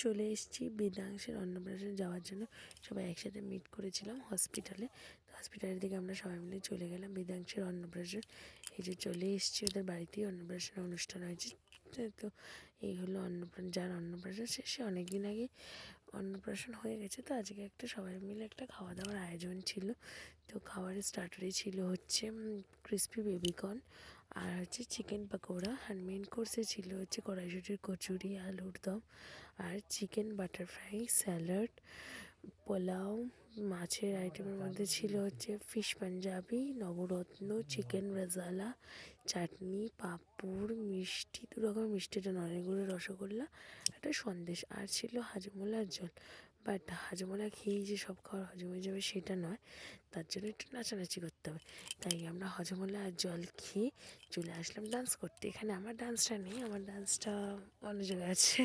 চলে এসেছি বেদাংশের অন্নপ্রাশন যাওয়ার জন্য। সবাই একসাথে মিট করেছিলাম হসপিটালে। তো হসপিটালের দিকে আমরা সবাই মিলে চলে গেলাম বেদাংশের অন্নপ্রাশন। এই যে চলে এসেছি, ওদের বাড়িতেই অন্নপ্রাশন অনুষ্ঠান হয়েছে। তো এই হলো যার অন্নপ্রাশন সে অনেক দিন আগে অন্নপ্রাশন হয়ে গেছে। তো আজকে একটা সবাই মিলে একটা খাওয়া দাওয়ার আয়োজন ছিল। তো খাবারের স্টার্টারে ছিল হচ্ছে ক্রিসপি বেবিকর্ন, আর হচ্ছে চিকেন পকোড়া, আর মেন কোর্সে ছিল হচ্ছে কড়াইশুটির কচুরি, আলুর দম, আর চিকেন বাটার ফ্রাই, স্যালাড, পোলাও। মাছের আইটেমের মধ্যে ছিল হচ্ছে ফিশ পাঞ্জাবি, নবরত্ন, চিকেন রেজালা, চাটনি, পাঁপড়, মিষ্টি, দু রকমের মিষ্টিটা নলেন রসগোল্লা, একটা সন্দেশ, আর ছিল হাজমোলার জল। বাট হাজমোলা খেয়েই যে সব খাওয়ার হজম হয়ে যাবে সেটা নয়, তার জন্য একটু নাচানাচি করতে হবে। তাই আমরা হজমোলা আর জল খেয়ে চলে আসলাম ডান্স করতে। এখানে আমার ডান্সটা নেই, আমার ডান্সটা অন্য জায়গায় আছে।